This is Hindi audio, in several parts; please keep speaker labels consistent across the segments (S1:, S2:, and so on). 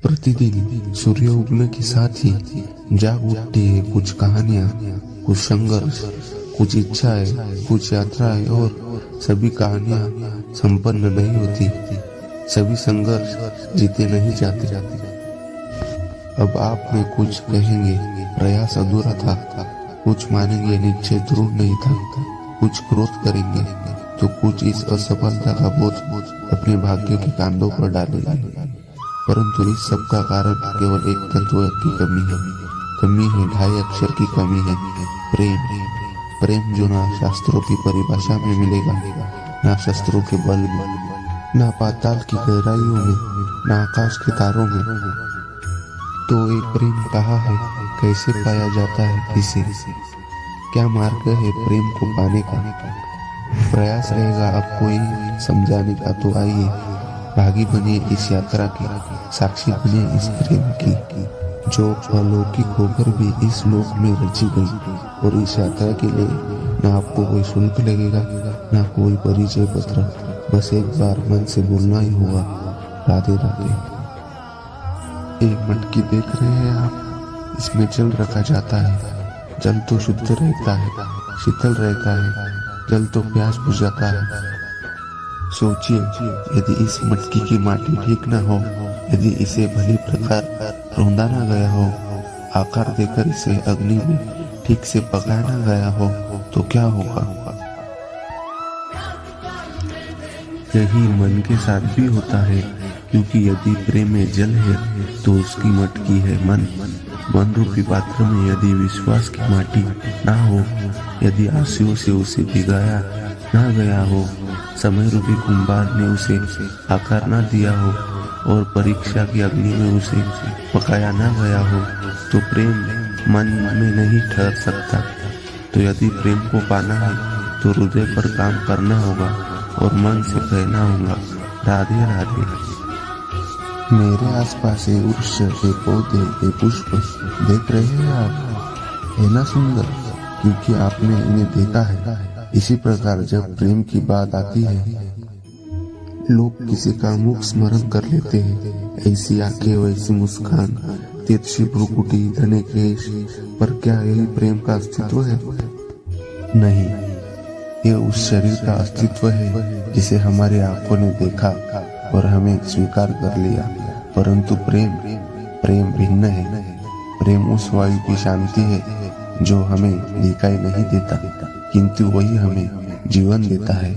S1: प्रतिदिन सूर्य उगने के साथ ही जाग उठती है कुछ कहानियां, कुछ संघर्ष, कुछ इच्छाएं, कुछ यात्राएं, और सभी कहानियां संपन्न नहीं होती, सभी संघर्ष जीते नहीं जाते। अब आप में कुछ कहेंगे प्रयास अधूरा था, कुछ मानेंगे निश्चय ध्रुव नहीं था, कुछ क्रोध करेंगे तो कुछ इस असफलता का बोझ अपने भाग्य के कांधों पर डालेंगे। परंतु इस सब का कारण केवल एक तत्व की कमी है 2.5 अक्षर की कमी है, प्रेम। प्रेम जो ना शास्त्रों की परिभाषा में मिलेगा, ना शस्त्रों के बल में, ना पाताल की गहराइयों में, ना आकाश के तारों में। तो एक प्रेम कहाँ है, कैसे पाया जाता है इसे, क्या मार्ग है प्रेम को पाने का? प्रयास रहेगा अब कोई समझाने का, तो आइए भागी बने इस यात्रा की, साक्षी बने इस प्रेम की, जो अलौकिक होकर भी इस लोक में रची गई। और इस यात्रा के लिए ना आपको कोई शुल्क लगेगा, ना कोई परिचय पत्र, बस एक बार मन से बोलना ही होगा, राधे राधे। एक मटकी देख रहे हैं आप, इसमें जल रखा जाता है। जल तो शुद्ध रहता है, शीतल रहता है, जल तो प्यास बुझाता है। सोचिए, यदि इस मटकी की माटी ठीक न हो, यदि इसे भली प्रकार रौंदा न गया हो, आकार देकर इसे अग्नि में ठीक से पकाया न गया हो, तो क्या होगा? यही मन के साथ भी होता है, क्योंकि यदि प्रेम में जल है तो उसकी मटकी है मन। मन रूपी पात्र में यदि विश्वास की माटी ना हो, यदि आंसुओं से उसे भिगाया ना गया हो, समय रूपी कुंभार ने उसे आकार ना दिया हो, और परीक्षा की अग्नि में उसे पकाया ना गया हो, तो प्रेम मन में नहीं ठहर सकता। तो यदि प्रेम को पाना है तो हृदय पर काम करना होगा और मन से कहना होगा, राधे राधे। मेरे आसपास ये वृक्ष, ये पौधे, ये पुष्प देख रहे हैं आप, है ना सुंदर? क्योंकि आपने इन्हें देखा है। इसी प्रकार जब प्रेम की बात आती है, लोग किसी का मुख स्मरण कर लेते हैं। ऐसी आंखें, वैसी मुस्कान, तिरछी भ्रुकुटी, घने केश, पर क्या यही प्रेम का अस्तित्व है? नहीं, ये उस शरीर का अस्तित्व है जिसे हमारी आंखों ने देखा और हमें स्वीकार कर लिया। परंतु प्रेम भिन्न है। प्रेम उस वायु की शांति है जो हमें दिखाई नहीं देता, किंतु वही हमें जीवन देता है।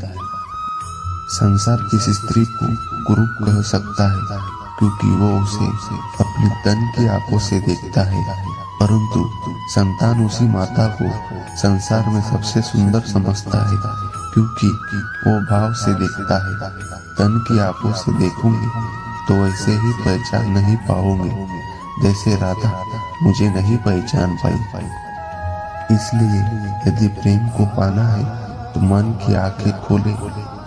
S1: संसार किसी स्त्री को कुरूप कह सकता है, क्योंकि वो उसे अपनी तन की आंखों से देखता है, परंतु संतान उसी माता को संसार में सबसे सुंदर समझता है, क्योंकि वो भाव से देखता है। तन की आंखों से देखोगे तो वैसे ही पहचान नहीं पाओगे जैसे राधा मुझे नहीं पहचान पाई। इसलिए यदि प्रेम को पाना है तो मन की आंखें खोले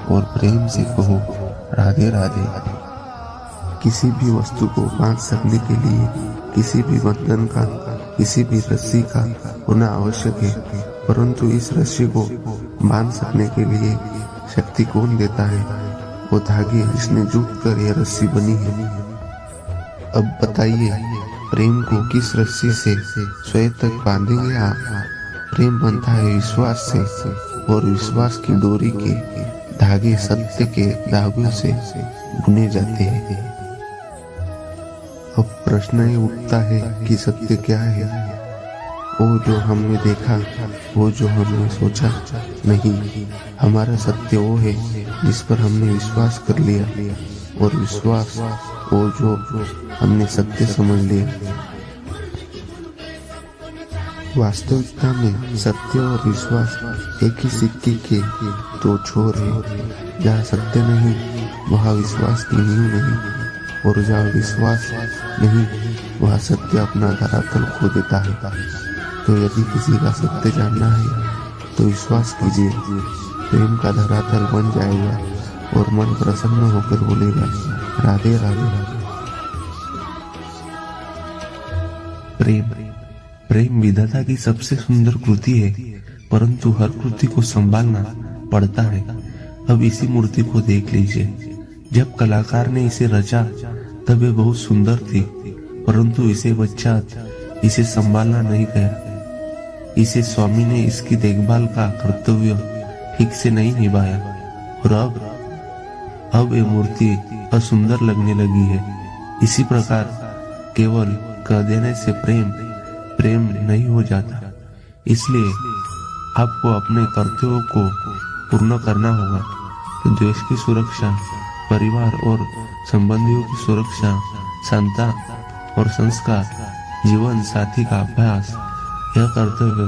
S1: और प्रेम से कहो, राधे राधे। किसी भी वस्तु को बांध सकने के लिए किसी भी बंधन का, किसी भी रस्सी का होना आवश्यक है, परंतु इस रस्सी को बांध सकने के लिए शक्ति कौन देता है? वो धागे जिसने जुट कर यह रस्सी बनी है। अब बताइए, प्रेम को किस रस्सी से स्वयं तक बांधेंगे आप? प्रेम बनता है विश्वास से, और विश्वास की डोरी के धागे सत्य के धागों से बुने जाते हैं। अब प्रश्न ये उठता है कि सत्य क्या है? वो जो हमने देखा, वो जो हमने सोचा नहीं। हमारा सत्य वो है जिस पर हमने विश्वास कर लिया, और विश्वास वो जो हमने सत्य समझ लिया। वास्तविकता में सत्य और विश्वास एक ही सिक्के के दो छोर हैं। जहाँ सत्य नहीं वहाँ विश्वास की नींव नहीं, और जहाँ विश्वास नहीं वहाँ सत्य अपना धरातल खो देता है। तो यदि किसी का सत्य जानना है तो विश्वास कीजिए, प्रेम का धरातल बन जाएगा और मन प्रसन्न होकर बोलेगा, राधे राधे। प्रेम विधाता की सबसे सुंदर कृति है, परंतु हर कृति को संभालना पड़ता है। अब इसी मूर्ति को देख लीजिए। जब कलाकार ने इसे रचा तब ये बहुत सुंदर थी, परंतु इसे पश्चात इसे संभालना नहीं गया। इसे स्वामी ने इसकी देखभाल का कर्तव्य ठीक से नहीं निभाया और अब ये मूर्ति असुंदर लगने लगी है। इसी प्रकार केवल कह देने से प्रेम नहीं हो जाता। इसलिए आपको अपने कर्तव्यों को पूर्ण करना होगा। तो देश की सुरक्षा, परिवार और संबंधियों की सुरक्षा, क्षमता और संस्कार, जीवन साथी का अभ्यास, यह कर्तव्य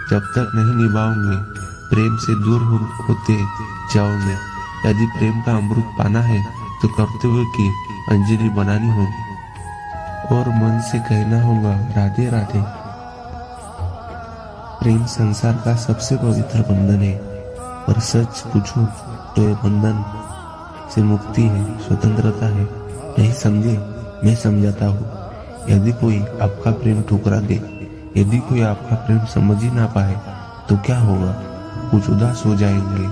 S1: जब तक नहीं निभाओगे प्रेम से दूर होते जाओगे। यदि प्रेम का अमृत पाना है तो कर्तव्य की अंजलि बनानी होगी और मन से कहना होगा राधे राधे। प्रेम संसार का सबसे पवित्र बंधन है, पर सच पूछूं तो यह बंधन से मुक्ति है, स्वतंत्रता है। नहीं समझे, मैं समझाता हूँ। यदि कोई आपका प्रेम ठुकरा दे, यदि कोई आपका प्रेम समझ ही ना पाए तो क्या होगा? कुछ उदास हो जाएंगे,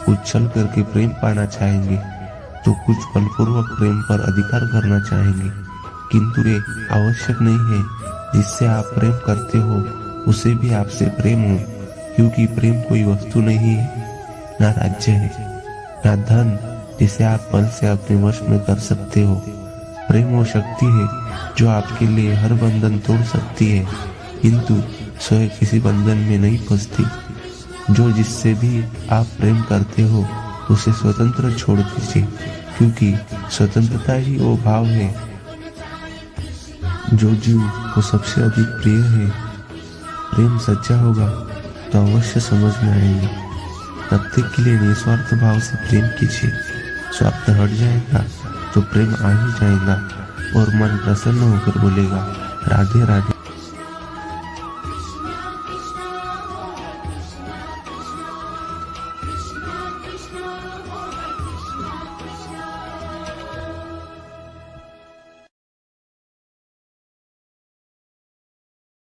S1: कुछ छल करके प्रेम पाना चाहेंगे, तो कुछ बलपूर्वक प्रेम पर अधिकार करना चाहेंगे। किंतु ये आवश्यक नहीं है जिससे आप प्रेम करते हो उसे भी आपसे प्रेम हो, क्योंकि प्रेम कोई वस्तु नहीं है, ना राज्य है, ना धन जिसे आप पल से अपने वश में कर सकते हो। प्रेम वो शक्ति है जो आपके लिए हर बंधन तोड़ सकती है, किंतु स्वयं किसी बंधन में नहीं फंसती। जो जिससे भी आप प्रेम करते हो उसे स्वतंत्र छोड़ दीजिए, क्योंकि स्वतंत्रता ही वो भाव है जो जीव को सबसे अधिक प्रिय है। प्रेम सच्चा होगा तो अवश्य समझ में आएंगे। तब तक के लिए निस्वार्थ भाव से प्रेम कीजिए। स्वार्थ हट जाएगा तो प्रेम आ ही जाएगा और मन प्रसन्न होकर बोलेगा राधे राधे।